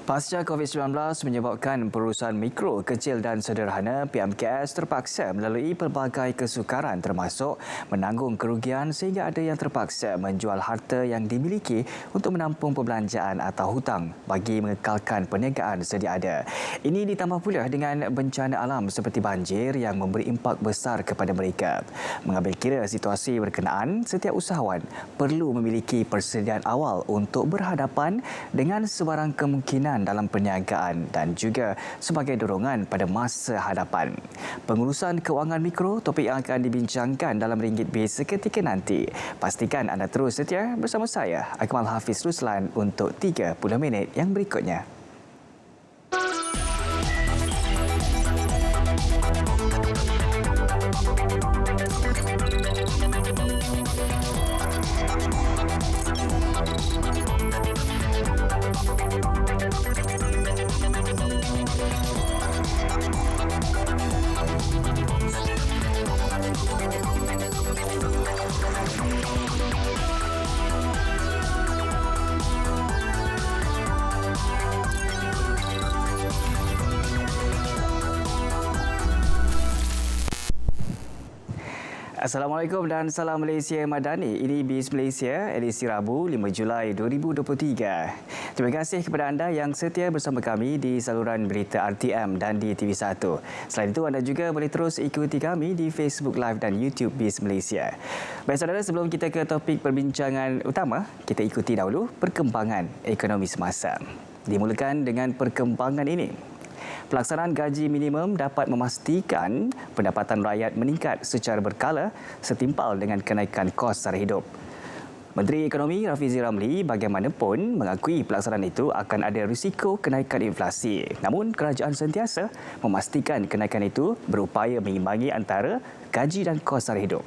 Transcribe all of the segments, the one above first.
Pasca COVID-19 menyebabkan perusahaan mikro, kecil dan sederhana PMKS terpaksa melalui pelbagai kesukaran termasuk menanggung kerugian sehingga ada yang terpaksa menjual harta yang dimiliki untuk menampung perbelanjaan atau hutang bagi mengekalkan perniagaan sedia ada. Ini ditambah pula dengan bencana alam seperti banjir yang memberi impak besar kepada mereka. Mengambil kira situasi berkenaan, setiap usahawan perlu memiliki persediaan awal untuk berhadapan dengan sebarang kemungkinan dalam perniagaan dan juga sebagai dorongan pada masa hadapan. Pengurusan kewangan mikro, topik yang akan dibincangkan dalam Ringgit Biz seketika nanti. Pastikan anda terus setia bersama saya, Akmal Hafiz Ruslan untuk 30 minit yang berikutnya. Assalamualaikum dan salam Malaysia Madani. Ini Biz Malaysia, edisi Rabu 5 Julai 2023. Terima kasih kepada anda yang setia bersama kami di saluran berita RTM dan di TV1. Selain itu, anda juga boleh terus ikuti kami di Facebook Live dan YouTube Biz Malaysia. Baik saudara, sebelum kita ke topik perbincangan utama, kita ikuti dahulu perkembangan ekonomi semasa. Dimulakan dengan perkembangan ini. Pelaksanaan gaji minimum dapat memastikan pendapatan rakyat meningkat secara berkala setimpal dengan kenaikan kos sara hidup. Menteri Ekonomi Rafizi Ramli bagaimanapun mengakui pelaksanaan itu akan ada risiko kenaikan inflasi. Namun kerajaan sentiasa memastikan kenaikan itu berupaya mengimbangi antara gaji dan kos sara hidup.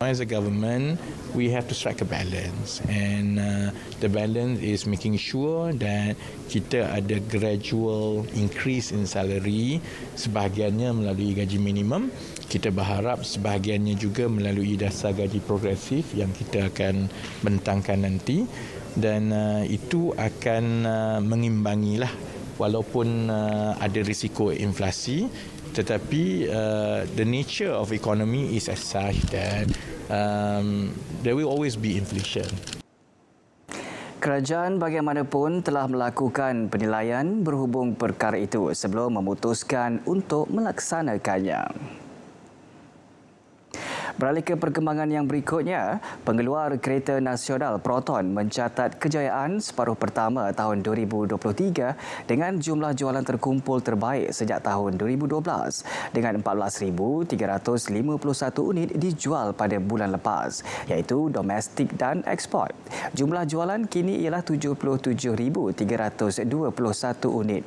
As a government, we have to strike a balance, and the balance is making sure that kita ada gradual increase in salary, sebahagiannya melalui gaji minimum. Kita berharap sebahagiannya juga melalui dasar gaji progresif yang kita akan bentangkan nanti, dan itu akan mengimbangilah walaupun ada risiko inflasi. Tetapi the nature of economy is as such that there will always be inflation. Kerajaan bagaimanapun telah melakukan penilaian berhubung perkara itu sebelum memutuskan untuk melaksanakannya. Beralih ke perkembangan yang berikutnya, pengeluar kereta nasional Proton mencatat kejayaan separuh pertama tahun 2023 dengan jumlah jualan terkumpul terbaik sejak tahun 2012 dengan 14,351 unit dijual pada bulan lepas, iaitu domestik dan ekspor. Jumlah jualan kini ialah 77,321 unit.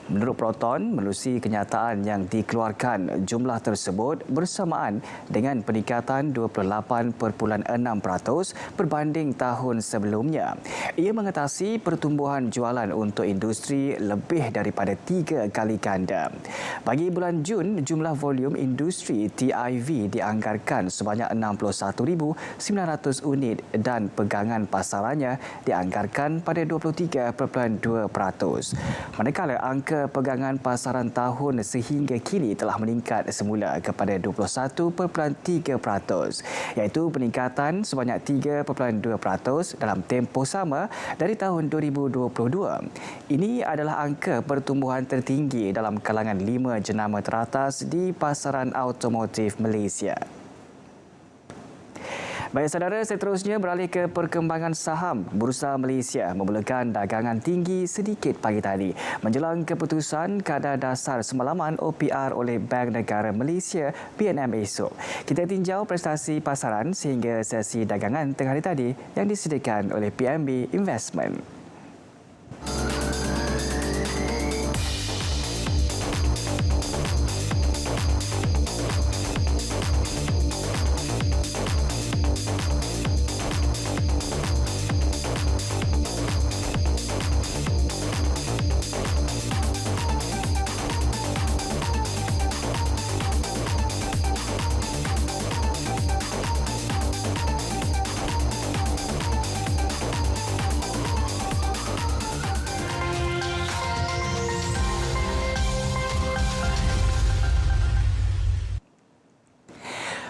Menurut Proton, menerusi kenyataan yang dikeluarkan, jumlah tersebut bersamaan dengan peningkatan 28.6% berbanding tahun sebelumnya. Ia mengatasi pertumbuhan jualan untuk industri lebih daripada 3 kali ganda. Bagi bulan Jun, jumlah volume industri TIV dianggarkan sebanyak 61,900 unit dan pegangan pasarannya dianggarkan pada 23.2%. Manakala angka pegangan pasaran tahun sehingga kini telah meningkat semula kepada 21.3%, iaitu peningkatan sebanyak 3.2% dalam tempoh sama dari tahun 2022. Ini adalah angka pertumbuhan tertinggi dalam kalangan 5 jenama teratas di pasaran automotif Malaysia. Baik saudara, seterusnya beralih ke perkembangan saham. Bursa Malaysia memulakan dagangan tinggi sedikit pagi tadi menjelang keputusan kadar dasar semalaman OPR oleh Bank Negara Malaysia BNM esok. Kita tinjau prestasi pasaran sehingga sesi dagangan tengah hari tadi yang disediakan oleh PNB Investment.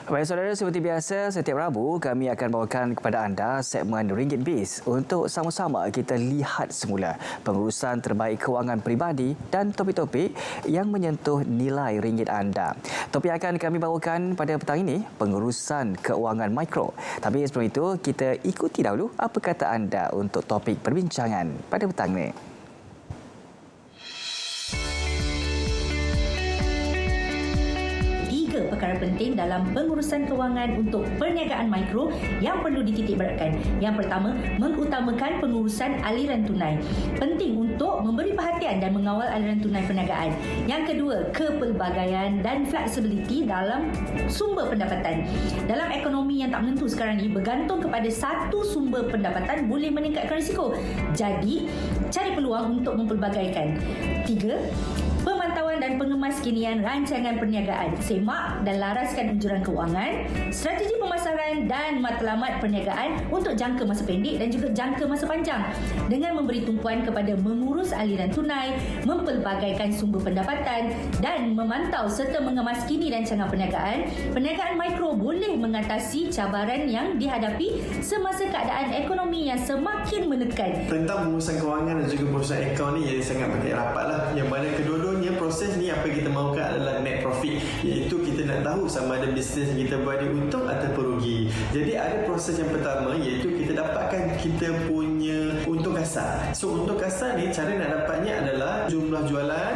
Baik saudara, seperti biasa setiap Rabu kami akan bawakan kepada anda segmen Ringgit Biz untuk sama-sama kita lihat semula pengurusan terbaik kewangan peribadi dan topik-topik yang menyentuh nilai ringgit anda. Topik yang akan kami bawakan pada petang ini, pengurusan keuangan mikro. Tapi sebelum itu, kita ikuti dahulu apa kata anda untuk topik perbincangan pada petang ini. Perkara penting dalam pengurusan kewangan untuk perniagaan mikro yang perlu dititikberatkan. Yang pertama, mengutamakan pengurusan aliran tunai. Penting untuk memberi perhatian dan mengawal aliran tunai perniagaan. Yang kedua, kepelbagaian dan fleksibiliti dalam sumber pendapatan. Dalam ekonomi yang tak menentu sekarang ini, bergantung kepada satu sumber pendapatan boleh meningkatkan risiko. Jadi, cari peluang untuk mempelbagaikan. Tiga, pemantauan dan pengemaskinian rancangan perniagaan. Semak dan laraskan anjuran kewangan, strategi pemasaran dan matlamat perniagaan untuk jangka masa pendek dan juga jangka masa panjang. Dengan memberi tumpuan kepada mengurus aliran tunai, mempelbagaikan sumber pendapatan dan memantau serta mengemaskini rancangan perniagaan, perniagaan mikro boleh mengatasi cabaran yang dihadapi semasa keadaan ekonomi yang semakin menekan. Tentang pengurusan kewangan dan juga pengurusan akaun ni jadi sangat penting rapatlah. Yang mana kedua-duanya proses ni apa yang kita mahukan adalah net profit, iaitu kita nak tahu sama ada bisnes yang kita buat ni untung atau rugi. Jadi ada proses yang pertama iaitu kita dapatkan kita punya untung kasar. So untung kasar ni cara nak dapatnya adalah jumlah jualan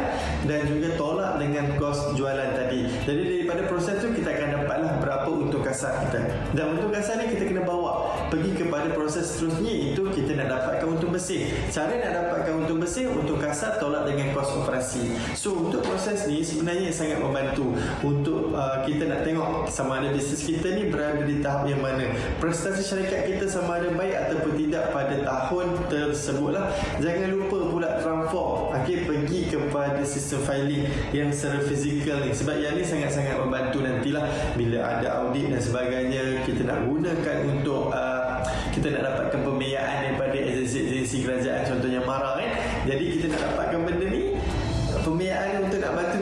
dan juga tolak dengan kos jualan tadi. Jadi daripada proses tu kita akan dapatlah berapa untung kasar kita. Dan untung kasar ni kita kena bawa pergi kepada proses seterusnya, iaitu kita nak dapatkan untung bersih. Cara nak dapatkan untung bersih, untung kasar tolak dengan kos operasi. So untuk proses ni sebenarnya sangat membantu untuk kita nak tengok sama ada bisnes kita ni berada di tahap yang mana, prestasi syarikat kita sama ada baik ataupun tidak pada tahun tersebutlah. Jangan lupa pula transform pergi kepada sistem filing yang secara fizikal ni, sebab yang ni sangat-sangat membantu nantilah bila ada audit dan sebagainya kita nak gunakan untuk kita nak dapatkan pembiayaan daripada agensi kerajaan, contohnya MARA kan. Jadi kita nak dapatkan benda ni, pembiayaan untuk nak bantu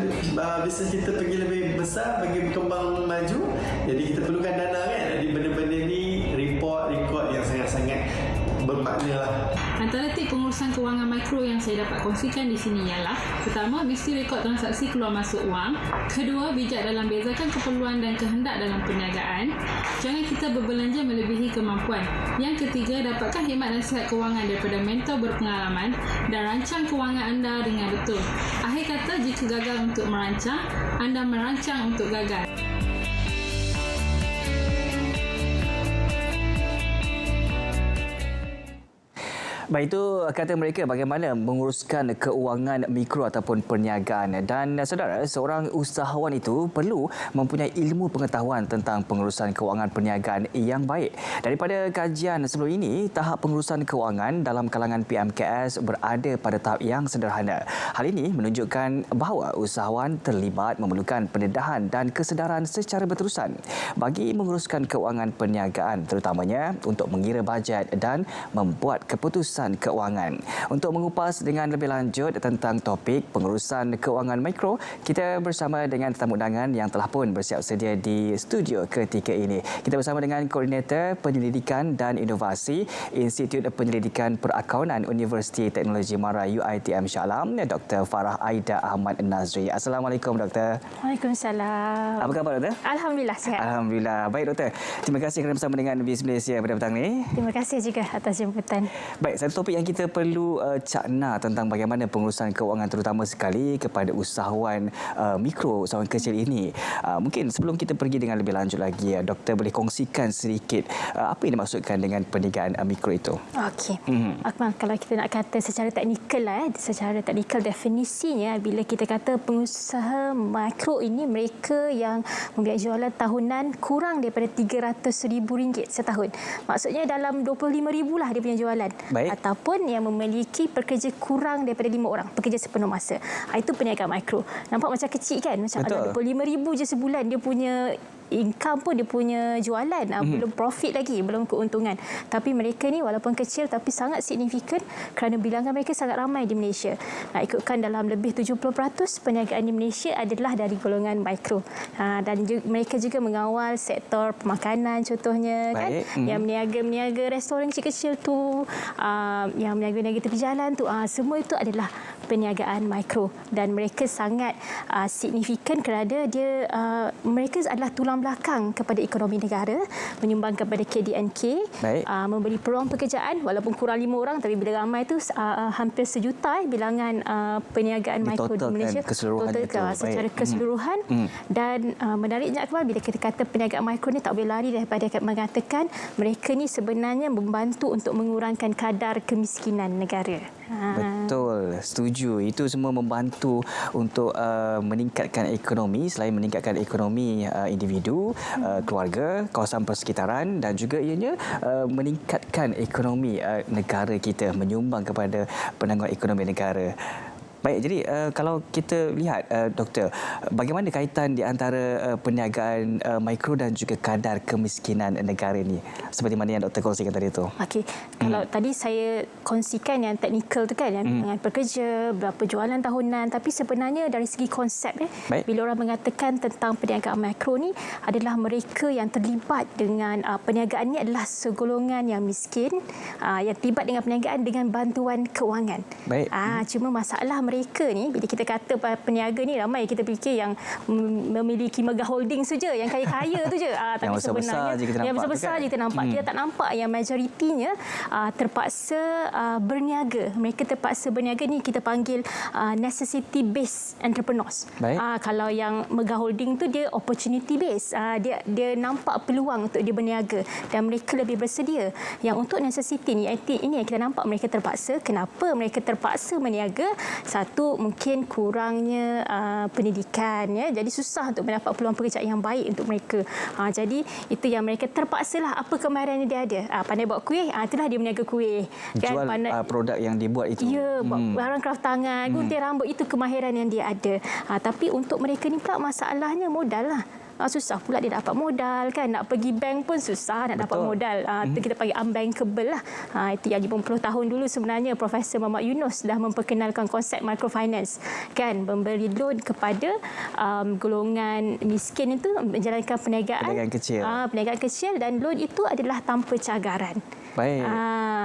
bisnes kita pergi lebih besar, pergi berkembang maju. Jadi kita perlukan dana kan. Jadi benda-benda ni record yang sangat-sangat bermakna lah. Antara tip pengurusan kewangan mikro yang saya dapat kongsikan di sini ialah: pertama, mesti rekod transaksi keluar masuk wang. Kedua, bijak dalam bezakan keperluan dan kehendak dalam perniagaan. Jangan kita berbelanja melebihi kemampuan. Yang ketiga, dapatkan khidmat nasihat kewangan daripada mentor berpengalaman dan rancang kewangan anda dengan betul. Akhir kata, jika gagal untuk merancang, anda merancang untuk gagal. Baik, itu kata mereka bagaimana menguruskan keuangan mikro ataupun perniagaan. Dan saudara, seorang usahawan itu perlu mempunyai ilmu pengetahuan tentang pengurusan keuangan perniagaan yang baik. Daripada kajian sebelum ini, tahap pengurusan keuangan dalam kalangan PMKS berada pada tahap yang sederhana. Hal ini menunjukkan bahawa usahawan terlibat memerlukan pendedahan dan kesedaran secara berterusan bagi menguruskan keuangan perniagaan, terutamanya untuk mengira bajet dan membuat keputusan keuangan. Untuk mengupas dengan lebih lanjut tentang topik pengurusan keuangan mikro, kita bersama dengan tetamu undangan yang telah pun bersiap sedia di studio ketika ini. Kita bersama dengan Koordinator Penyelidikan dan Inovasi Institut Penyelidikan Perakaunan Universiti Teknologi MARA UiTM Shah Alam, Dr. Farah Aida Ahmad Nazri. Assalamualaikum, Doktor. Waalaikumsalam. Apa khabar, Doktor? Alhamdulillah, sihat. Alhamdulillah. Baik, Doktor. Terima kasih kerana bersama dengan BIS Malaysia pada petang ini. Terima kasih juga atas jemputan. Baik, satu topik yang kita perlu cakna tentang bagaimana pengurusan keuangan terutama sekali kepada usahawan mikro, usahawan kecil ini. Mungkin sebelum kita pergi dengan lebih lanjut lagi, Doktor boleh kongsikan sedikit apa yang dimaksudkan dengan perniagaan mikro itu? Okey. Akmal, kalau kita nak kata secara teknikal secara teknikal definisinya, bila kita kata pengusaha mikro ini mereka yang membiayai jualan tahunan kurang daripada RM300,000 setahun. Maksudnya dalam RM25,000 lah dia punya jualan. Baik. Ataupun yang memiliki pekerja kurang daripada 5 orang, pekerja sepenuh masa. Itu perniagaan mikro. Nampak macam kecil kan? Macam Betul. RM25,000 je sebulan dia punya income pun dia punya jualan, belum profit lagi, belum keuntungan. Tapi mereka ni walaupun kecil tapi sangat signifikan kerana bilangan mereka sangat ramai di Malaysia. Ikutkan dalam lebih 70% perniagaan di Malaysia adalah dari golongan mikro. Dan mereka juga mengawal sektor pemakanan contohnya. Baik. Kan, yang meniaga restoran kecil-kecil tu, yang meniaga tepi jalan tu, semua itu adalah perniagaan mikro dan mereka sangat signifikan kerana mereka adalah tulang belakang kepada ekonomi negara, menyumbang kepada KDNK, memberi peluang pekerjaan walaupun kurang 5 orang tapi bila ramai tu hampir 1 juta bilangan perniagaan mikro di Malaysia secara keseluruhan. Dan menariknya Akmal, bila kita kata perniagaan mikro ni tak boleh lari daripada mengatakan mereka ni sebenarnya membantu untuk mengurangkan kadar kemiskinan negara. Betul, setuju. Itu semua membantu untuk meningkatkan ekonomi, selain meningkatkan ekonomi individu, keluarga, kawasan persekitaran dan juga ianya meningkatkan ekonomi negara kita, menyumbang kepada penangguhan ekonomi negara. Baik, jadi kalau kita lihat Doktor, bagaimana kaitan di antara perniagaan mikro dan juga kadar kemiskinan negara ini? Seperti mana yang Doktor kongsikan tadi itu. Okey, kalau tadi saya kongsikan yang teknikal tu kan, yang bilangan pekerja, berapa jualan tahunan, tapi sebenarnya dari segi konsep bila orang mengatakan tentang perniagaan mikro ni adalah mereka yang terlibat dengan perniagaan ni adalah segolongan yang miskin, yang terlibat dengan perniagaan dengan bantuan kewangan. Baik. Cuma masalah mereka ni, bila kita kata peniaga ni, ramai kita fikir yang memiliki mega holding saja, yang kaya-kaya tu je. Tapi yang sebenarnya yang besar-besar je kita nampak. Kita tak nampak yang majoritinya terpaksa berniaga. Mereka terpaksa berniaga ni kita panggil necessity based entrepreneurs. Kalau yang mega holding tu dia opportunity based. Dia nampak peluang untuk dia berniaga dan mereka lebih bersedia. Yang untuk necessity ni, ini yang kita nampak mereka terpaksa. Kenapa mereka terpaksa berniaga? Satu, mungkin kurangnya pendidikan, ya. Jadi susah untuk mendapat peluang pekerjaan yang baik untuk mereka. Jadi itu yang mereka terpaksalah apa kemahiran yang dia ada. Pandai buat kuih, itulah dia berniaga kuih. Jual produk yang dibuat itu. Ya, barang kraft tangan, gunting rambut, itu kemahiran yang dia ada. Tapi untuk mereka ni pula masalahnya modal lah. Susah pula dia dapat modal kan, nak pergi bank pun susah nak dapat modal. Itu kita panggil unbankable lah. Itu yang 50 tahun dulu sebenarnya Profesor Muhammad Yunus dah memperkenalkan konsep microfinance kan, memberi loan kepada golongan miskin itu menjalankan perniagaan kecil. Perniagaan kecil, dan loan itu adalah tanpa cagaran. Baik.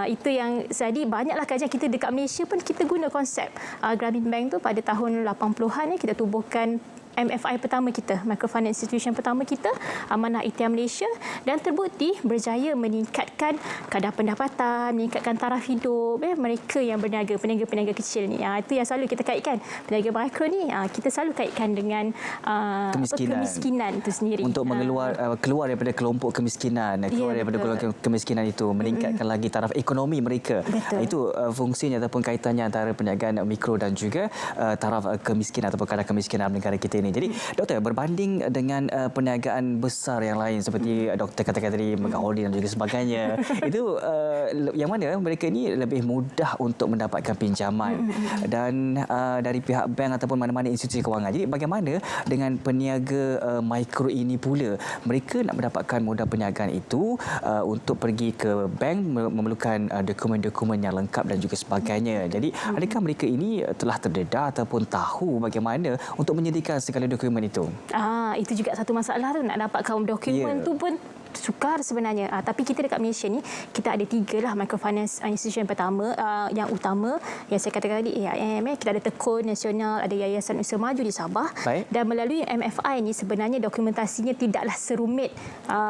Itu yang jadi banyaklah kajian kita dekat Malaysia pun kita guna konsep Grameen Bank tu pada tahun 80-an kita tubuhkan MFI pertama kita, Microfinance Institution pertama kita, Amanah Ikhtiar Malaysia, dan terbukti berjaya meningkatkan kadar pendapatan, meningkatkan taraf hidup mereka yang berniaga, peniaga-peniaga kecil ni. Itu yang selalu kita kaitkan. Peniaga mikro ni kita selalu kaitkan dengan kemiskinan itu sendiri. Untuk keluar daripada kelompok kemiskinan, keluar daripada golongan kemiskinan itu, meningkatkan lagi taraf ekonomi mereka. Itu fungsinya ataupun kaitannya antara perniagaan mikro dan juga taraf kemiskinan ataupun kadar kemiskinan negara kita ini. Jadi Doktor, berbanding dengan perniagaan besar yang lain seperti Doktor katakan tadi mega holding dan juga sebagainya, itu yang mana mereka ini lebih mudah untuk mendapatkan pinjaman dan dari pihak bank ataupun mana-mana institusi kewangan. Jadi bagaimana dengan peniaga mikro ini pula? Mereka nak mendapatkan modal perniagaan itu untuk pergi ke bank memerlukan dokumen-dokumen yang lengkap dan juga sebagainya. Jadi adakah mereka ini telah terdedah ataupun tahu bagaimana untuk menyediakan segala dokumen itu? Itu juga satu masalah tu, nak dapatkan dokumen tu pun sukar sebenarnya. Tapi kita dekat Malaysia ni, kita ada 3 lah microfinance institution pertama, yang utama yang saya katakan tadi, AIM, kita ada Tekun Nasional, ada Yayasan Usaha Maju di Sabah. Dan melalui MFI ni sebenarnya dokumentasinya tidaklah serumit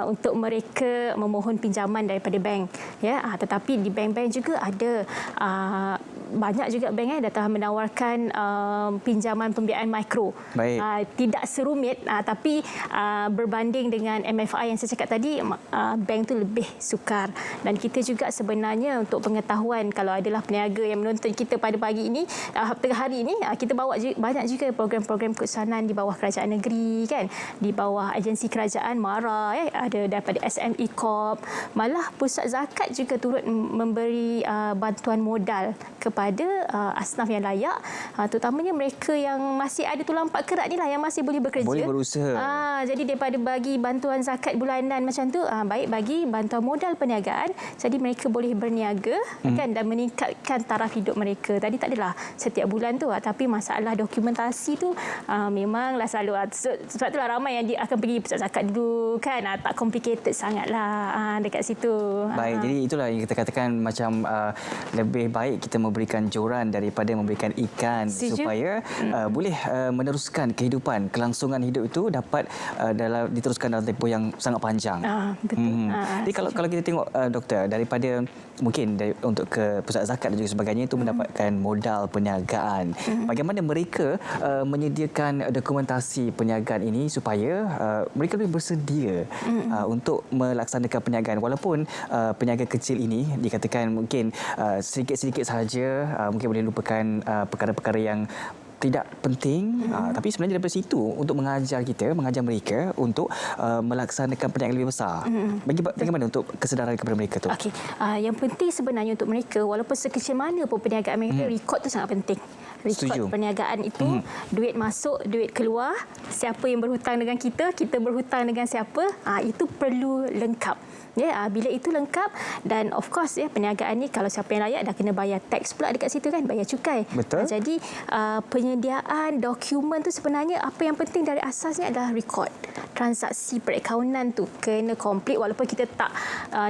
untuk mereka memohon pinjaman daripada bank, ya. Tetapi di bank-bank juga ada banyak juga bank yang dah menawarkan pinjaman pembiayaan mikro. Tidak serumit, tapi berbanding dengan MFI yang saya cakap tadi, bank tu lebih sukar. Dan kita juga sebenarnya untuk pengetahuan, kalau adalah peniaga yang menonton kita pada pagi ini, tengah hari ini, kita bawa banyak juga program-program keusahanan di bawah kerajaan negeri kan, di bawah agensi kerajaan MARA, ada daripada SME Corp, malah pusat zakat juga turut memberi bantuan modal kepada kepada asnaf yang layak, terutamanya mereka yang masih ada tulang empat kerat ni lah, yang masih boleh bekerja. Boleh berusaha. Jadi daripada bagi bantuan zakat bulanan macam tu, baik bagi bantuan modal perniagaan, jadi mereka boleh berniaga kan, dan meningkatkan taraf hidup mereka. Tadi tak adalah setiap bulan tu, tapi masalah dokumentasi tu memanglah selalu. Sebab itulah ramai yang dia akan pergi pusat zakat dulu kan, tak complicated sangatlah dekat situ. Baik, jadi itulah yang kita katakan macam lebih baik kita memberikan joran daripada memberikan ikan. Setuju. Supaya boleh meneruskan kehidupan, kelangsungan hidup itu dapat diteruskan dalam tempoh yang sangat panjang. Betul. Jadi kalau kita tengok doktor, daripada mungkin untuk ke pusat zakat dan juga sebagainya itu mendapatkan modal perniagaan. Bagaimana mereka menyediakan dokumentasi perniagaan ini supaya mereka lebih bersedia untuk melaksanakan perniagaan, walaupun peniaga kecil ini dikatakan mungkin sedikit-sedikit sahaja, mungkin boleh lupakan perkara-perkara yang tidak penting, tapi sebenarnya daripada situ untuk mengajar mereka untuk melaksanakan perniagaan lebih besar. Bagaimana untuk kesedaran kepada mereka tu? Okey, yang penting sebenarnya untuk mereka, walaupun sekecil mana pun perniagaan mereka, rekod tu sangat penting. Rekod perniagaan itu, duit masuk, duit keluar, siapa yang berhutang dengan kita berhutang dengan siapa, itu perlu lengkap. Bila itu lengkap, dan of course perniagaan ni kalau siapa yang layak dah kena bayar tax pula dekat situ kan, bayar cukai. Betul. Jadi penyediaan dokumen tu sebenarnya apa yang penting dari asasnya adalah rekod. Transaksi perakaunan tu kena komplit, walaupun kita tak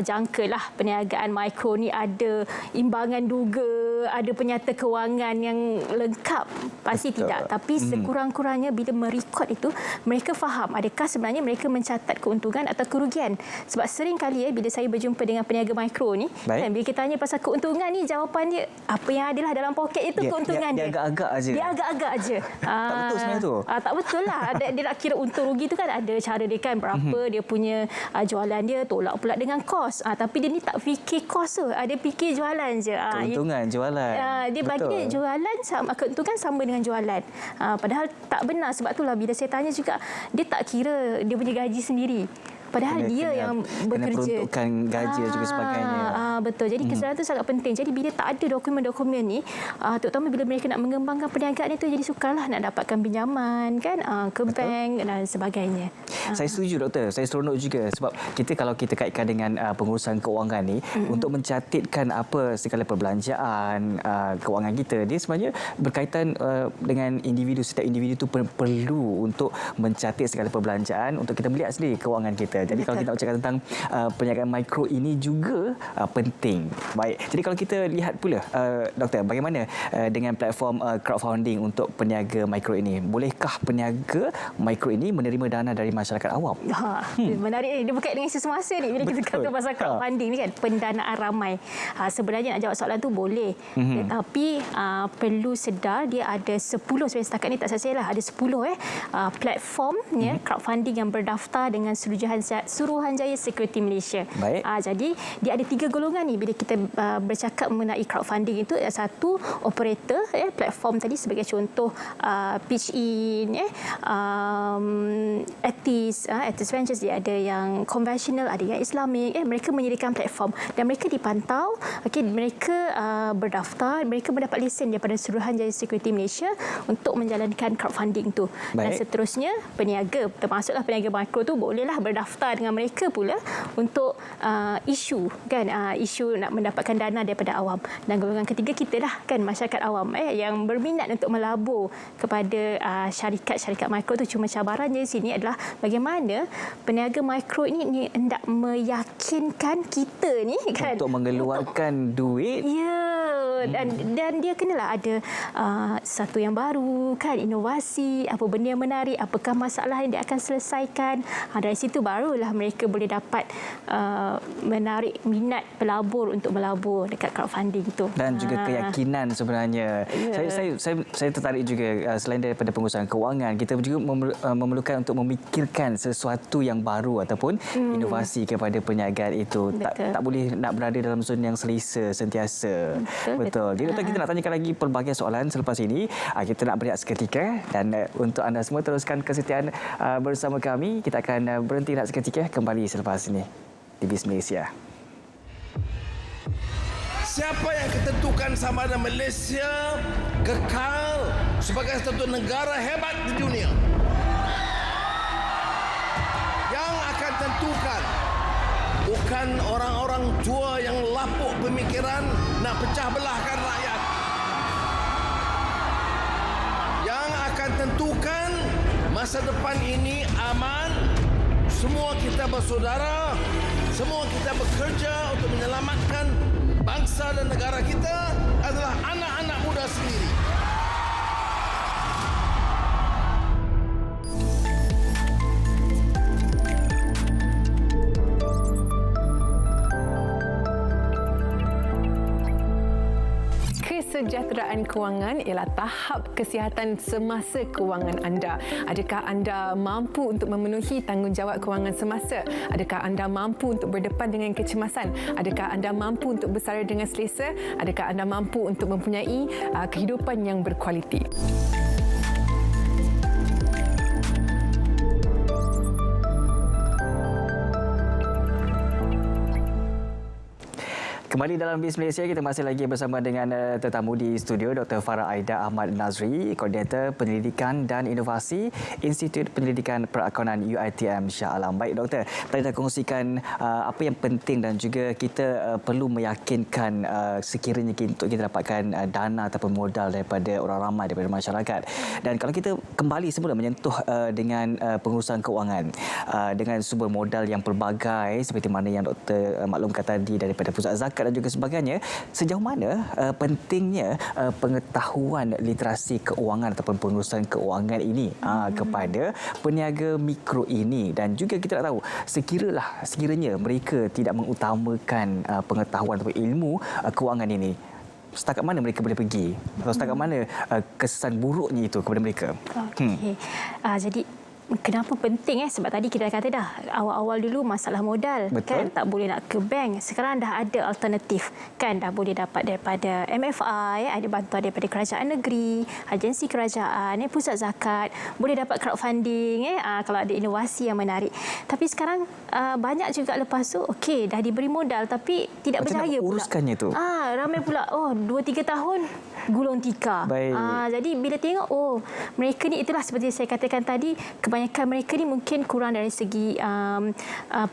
jangkalah perniagaan mikro ni ada imbangan duga, ada penyata kewangan yang lengkap. Pasti betul. Tidak. Tapi sekurang-kurangnya bila merekod itu, mereka faham adakah sebenarnya mereka mencatat keuntungan atau kerugian. Sebab sering kali bila saya berjumpa dengan peniaga mikro ni, kan, bila kita tanya pasal keuntungan ni, jawapan dia apa yang adalah dalam poket itu keuntungan dia. Dia agak-agak aja. Dia agak-agak aja. Tak betul sebenarnya tu. Tak betul lah. Dia nak kira untung rugi tu kan ada cara dia kan, berapa dia punya jualan dia, tolak pula dengan kos. Tapi dia ni tak fikir kos tu. Dia fikir jualan je. Keuntungan jualan. Dia bagi dia jualan sama, keuntungan sama dengan jualan. Padahal tak benar. Sebab itulah bila saya tanya juga, dia tak kira dia punya gaji sendiri. Padahal dia yang bekerja. Peruntukan gaji dan juga sebagainya. Betul. Jadi kesedaran itu sangat penting. Jadi bila tak ada dokumen-dokumen ni, terutama bila mereka nak mengembangkan perniagaan itu, jadi sukarlah nak dapatkan pinjaman kan, ke bank dan sebagainya. Saya setuju doktor. Saya seronok juga sebab kalau kita kaitkan dengan pengurusan keuangan ni, untuk mencatatkan apa segala perbelanjaan keuangan kita, dia sebenarnya berkaitan dengan individu. Setiap individu itu perlu untuk mencatat segala perbelanjaan untuk kita melihat sendiri keuangan kita. Jadi kalau kita nak bercakap tentang perniagaan mikro ini juga penting. Baik. Jadi kalau kita lihat pula doktor, bagaimana dengan platform crowdfunding untuk peniaga mikro ini? Bolehkah peniaga mikro ini menerima dana dari masyarakat awam? Menarik. Dia berkait dengan isu semasa ni bila kita kata pasal crowdfunding ni kan, pendanaan ramai. Sebenarnya nak jawab soalan tu boleh. Tetapi perlu sedar dia ada 10, sebenarnya setakat ni tak salah ada 10 platform crowdfunding yang berdaftar dengan Suruhanjaya Security Malaysia. Baik. Jadi dia ada 3 golongan ni bila kita bercakap mengenai crowdfunding itu. Satu, operator platform tadi sebagai contoh Pitch In, Etis Ventures, dia ada yang konvensional, ada yang Islamic. Mereka menyediakan platform dan mereka dipantau. Mereka berdaftar, mereka mendapat lesen daripada Suruhanjaya Security Malaysia untuk menjalankan crowdfunding tu. Dan seterusnya peniaga, termasuklah peniaga mikro tu bolehlah berdaftar dengan mereka pula untuk isu kan, isu nak mendapatkan dana daripada awam. Dan golongan ketiga kita lah kan, masyarakat awam yang berminat untuk melabur kepada syarikat-syarikat mikro tu. Cuma cabarannya di sini adalah bagaimana peniaga mikro ini hendak meyakinkan kita ni kan untuk mengeluarkan duit. Dan dia kenalah ada satu yang baru kan, inovasi, apa benda yang menarik, apakah masalah yang dia akan selesaikan. Dari situ barulah mereka boleh dapat menarik minat pelabur untuk melabur dekat crowdfunding itu. Dan juga keyakinan sebenarnya. Saya tertarik juga, selain daripada pengurusan keuangan, kita juga memerlukan untuk memikirkan sesuatu yang baru ataupun inovasi kepada perniagaan itu. Tak boleh nak berada dalam zon yang selesa sentiasa. Betul. Jadi doktor, kita nak tanyakan lagi pelbagai soalan selepas ini. Kita nak berehat seketika dan untuk anda semua teruskan kesetiaan bersama kami. Kita akan berhenti rehat seketika, kembali selepas ini di BIS Malaysia. siapa yang ketentukan sama ada Malaysia kekal sebagai satu negara hebat di dunia? Yang akan tentukan bukan orang-orang tua yang lapuk pemikiran nak pecah belahkan rakyat. Yang akan tentukan masa depan ini aman, semua kita bersaudara, semua kita bekerja untuk menyelamatkan bangsa dan negara kita adalah anak-anak muda sendiri. Kesejahteraan kewangan ialah tahap kesihatan semasa kewangan anda. Adakah anda mampu untuk memenuhi tanggungjawab kewangan semasa? Adakah anda mampu untuk berdepan dengan kecemasan? Adakah anda mampu untuk bersara dengan selesa? Adakah anda mampu untuk mempunyai kehidupan yang berkualiti? Kembali dalam BIS Malaysia, kita masih lagi bersama dengan tetamu di studio, Dr. Farah Aida Ahmad Nazri, Koordinator Penyelidikan dan Inovasi Institut Penyelidikan Perakunan UiTM Shah Alam. Baik Doktor, tadi dah kongsikan apa yang penting dan juga kita perlu meyakinkan sekiranya untuk kita dapatkan dana ataupun modal daripada orang ramai, daripada masyarakat. Dan kalau kita kembali semula menyentuh dengan pengurusan keuangan dengan sumber modal yang pelbagai seperti mana yang Doktor maklumkan tadi daripada pusat zakat dan juga sebagainya, sejauh mana pentingnya pengetahuan literasi keuangan ataupun pengurusan keuangan ini kepada peniaga mikro ini. Dan juga kita nak tahu sekiranya mereka tidak mengutamakan pengetahuan atau ilmu keuangan ini, setakat mana mereka boleh pergi atau setakat mana kesan buruknya itu kepada mereka. Okey. Jadi kenapa penting sebab tadi kita dah kata dah awal-awal dulu masalah modal. Betul. Kan tak boleh nak ke bank. Sekarang dah ada alternatif kan, dah boleh dapat daripada MFI, ada bantuan daripada kerajaan negeri, agensi kerajaan, pusat zakat, boleh dapat crowdfunding kalau ada inovasi yang menarik. Tapi sekarang banyak juga lepas tu okey dah diberi modal tapi tidak macam berjaya pula. Uruskannya tu. Ramai pula 2-3 tahun gulung tikar. Jadi bila tengok mereka ni, itulah seperti saya katakan tadi, kebanyakan mereka ni mungkin kurang dari segi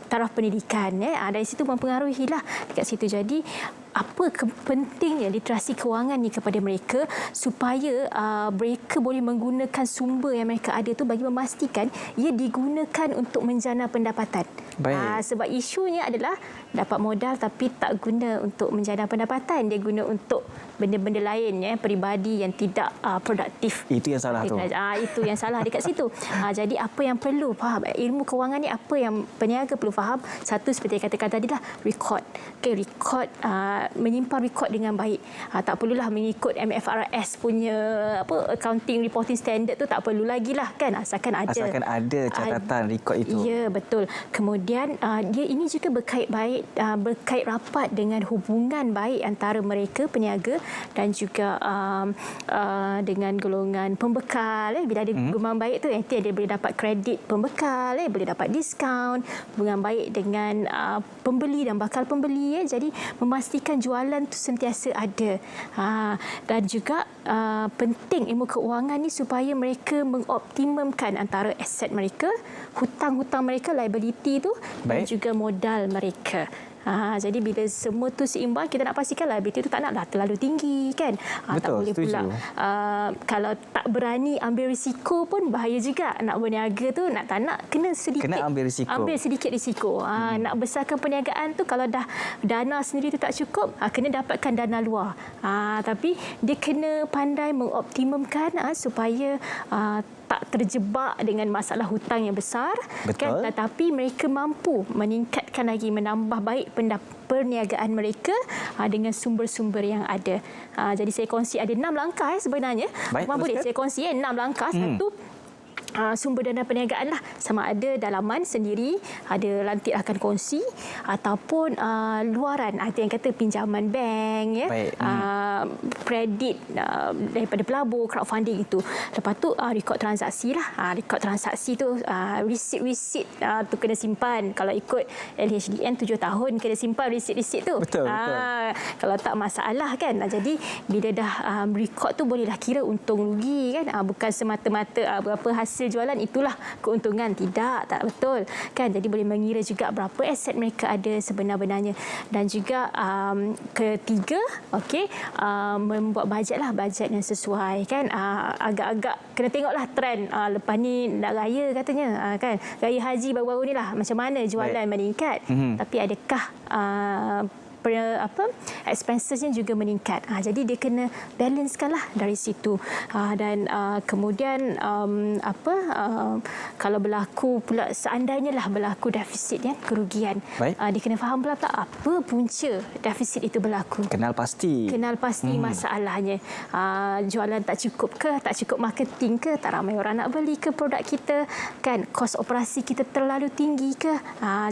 taraf pendidikan. Dari situ mempengaruhilah dekat situ. Jadi apa pentingnya literasi kewangan ni kepada mereka supaya mereka boleh menggunakan sumber yang mereka ada tu bagi memastikan ia digunakan untuk menjana pendapatan. Sebab isunya adalah dapat modal tapi tak guna untuk menjana pendapatan, dia guna untuk benda-benda lain peribadi yang tidak produktif. Itu yang salah tu. Itu yang salah dekat situ. Jadi apa yang perlu faham ilmu kewangan ni, apa yang peniaga perlu faham, satu seperti katakan tadi dah, record. Record, menyimpan record dengan baik. Tak perlulah mengikut MFRS punya accounting reporting standard tu, tak perlu lagi lah kan, asalkan ada catatan rekod itu. Ya, betul. Kemudian dia ini juga berkait rapat dengan hubungan baik antara mereka peniaga dan juga dengan golongan pembekal. Bila ada hubungan baik tu, nanti dia boleh dapat kredit pembekal, boleh dapat diskaun, hubungan baik dengan pembeli dan bakal pembeli. Jadi memastikan jualan tu sentiasa ada. Dan juga penting ilmu keuangan ni supaya mereka mengoptimumkan antara aset mereka, hutang-hutang mereka, liability tu, dan juga modal mereka. Jadi bila semua tu seimbang, kita nak pastikan liability tu tak naklah terlalu tinggi kan. Tak boleh pula kalau tak berani ambil risiko pun bahaya juga. Nak berniaga tu tak nak kena ambil sedikit risiko. Nak besarkan perniagaan tu, kalau dah dana sendiri tu tak cukup, kena dapatkan dana luar. Tapi dia kena pandai mengoptimumkan supaya tak terjebak dengan masalah hutang yang besar. Kan? Tetapi mereka mampu meningkatkan lagi, menambah baik perniagaan mereka dengan sumber-sumber yang ada. Jadi saya kongsi ada 6 langkah sebenarnya. Boleh saya kongsi 6 langkah. Satu, sumber dana perniagaan lah, sama ada dalaman sendiri, ada nanti akan kongsi ataupun luaran, itu yang kata pinjaman bank ya, kredit daripada pelabur, crowdfunding itu. Lepas tu rekod transaksi lah, rekod transaksi tu receipt tu kena simpan. Kalau ikut LHDN 7 tahun kena simpan receipt tu. Betul. Kalau tak masalah kan. Jadi bila dah rekod tu bolehlah kira untung rugi kan, bukan semata-mata berapa hasil jualan itulah keuntungan, tak betul kan. Jadi boleh mengira juga berapa aset mereka ada sebenar-benarnya. Dan juga ketiga, membuat bajet yang sesuai kan. Agak-agak kena tengoklah trend lepas ni nak raya katanya kan, raya haji baru-baru ni lah, macam mana jualan meningkat, tapi adakah expensesnya juga meningkat. Jadi dia kena balancekan lah dari situ. Dan kemudian kalau berlaku pula, seandainya lah berlaku defisit ya, kerugian, dia kena faham pula apa punca defisit itu berlaku. Kenal pasti masalahnya. Jualan tak cukup ke, tak cukup marketing ke, tak ramai orang nak beli ke produk kita kan, kos operasi kita terlalu tinggi ke.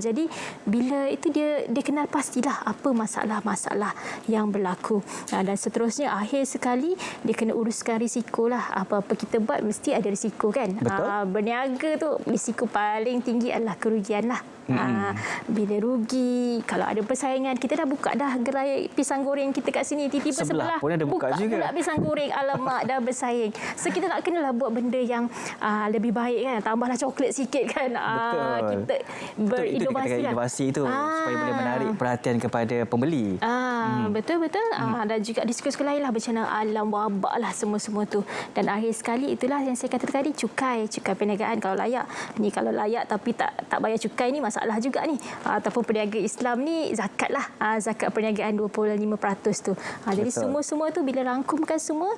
Jadi bila itu dia kenal pastilah apa masalah-masalah yang berlaku. Dan seterusnya, akhir sekali dia kena uruskan risiko lah. Apa-apa kita buat mesti ada risiko kan. Berniaga tu risiko paling tinggi adalah kerugian lah. Bila rugi, kalau ada persaingan, kita dah buka dah gerai pisang goreng kita kat sini, tiba-tiba sebelah pun ada buka juga pula pisang goreng, alamak dah bersaing. So kita nak kenalah buat benda yang lebih baik kan, tambahlah coklat sikit kan. Kita berinovasi lah. Inovasi itu supaya boleh menarik perhatian kepada pembeli. Betul. Dan juga diskusi lain lah, bencana alam, wabak lah, semua tu. Dan akhir sekali itulah yang saya kata tadi, cukai perniagaan kalau layak. Ni kalau layak tapi tak bayar cukai ni masalah juga ni. Ataupun peniaga Islam ni zakat lah, zakat perniagaan 25% tu. Jadi semua tu bila rangkumkan semua,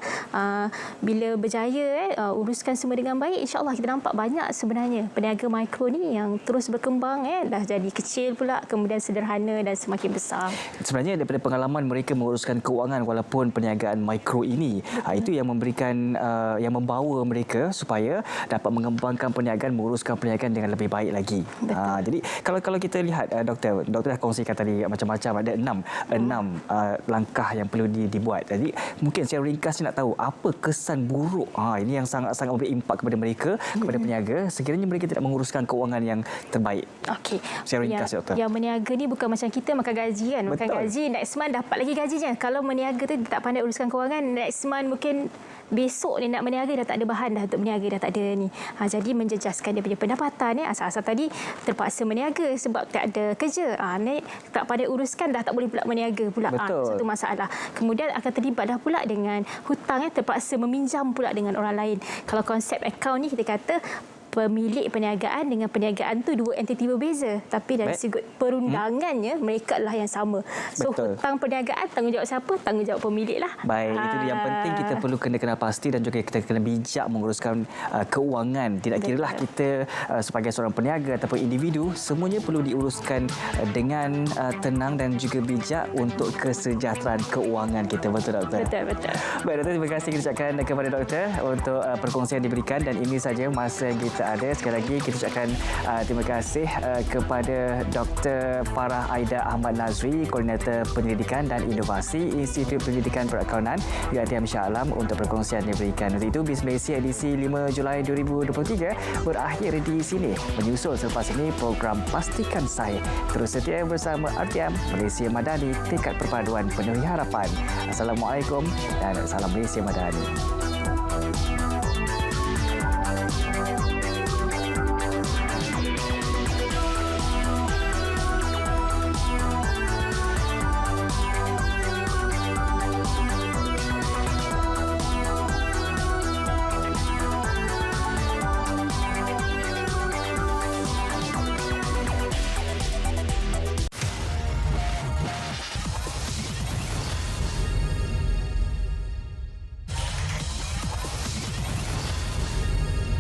bila berjaya uruskan semua dengan baik, insya-Allah kita nampak banyak sebenarnya peniaga mikro ni yang terus berkembang dah jadi kecil pula, kemudian sederhana dan semakin besar. Sebenarnya daripada pengalaman mereka menguruskan keuangan walaupun perniagaan mikro ini, itu yang memberikan yang membawa mereka supaya dapat mengembangkan perniagaan, menguruskan perniagaan dengan lebih baik lagi. Jadi kalau kita lihat doktor dah kongsikan tadi macam-macam, ada 6 langkah yang perlu dibuat. Jadi mungkin saya ringkas nak tahu apa kesan buruk ini yang sangat-sangat memberi impak kepada mereka, kepada peniaga sekiranya mereka tidak menguruskan keuangan yang terbaik. Saya ringkas doktor. Yang meniaga ni bukan macam kita makan gaji kan. Makan gaji next month dapat lagi gajinya. Kalau meniaga tu tak pandai uruskan keuangan, next month mungkin besok ni nak berniaga dah tak ada bahan dah untuk berniaga, dah tak ada ni. Jadi menjejaskan dia punya pendapatan asal-asal tadi terpaksa berniaga sebab tak ada kerja. Ni tak pandai uruskan, dah tak boleh pula berniaga pula. Satu masalah. Kemudian akan terlibat dah pula dengan hutang, terpaksa meminjam pula dengan orang lain. Kalau konsep akaun ni kita kata pemilik perniagaan dengan perniagaan tu dua entiti berbeza, tapi dari segi perundangannya mereka adalah yang sama. So hutang perniagaan tanggungjawab siapa? Tanggungjawab pemilik lah. Itu yang penting, kita perlu kenal pasti dan juga kita kena bijak menguruskan keuangan. Tidak kiralah kita sebagai seorang peniaga ataupun individu, semuanya perlu diuruskan dengan tenang dan juga bijak untuk kesejahteraan keuangan kita. Betul doktor? Betul. Baik doktor, terima kasih kita ucapkan kepada doktor untuk perkongsian diberikan, dan ini saja masa yang kita ada. Sekali lagi kita ucapkan terima kasih kepada Dr. Farah Aida Ahmad Nazri, Koordinator Penyelidikan dan Inovasi Institut Pendidikan Perakaunan UiTM Shah Alam, untuk perkongsian yang diberikan. Untuk itu, BIS Malaysia edisi 5 Julai 2023 berakhir di sini. Menyusul selepas ini program Pastikan Sahih. Terus setia bersama RTM Malaysia Madani, tingkat perpaduan penuhi harapan. Assalamualaikum dan salam Malaysia Madani.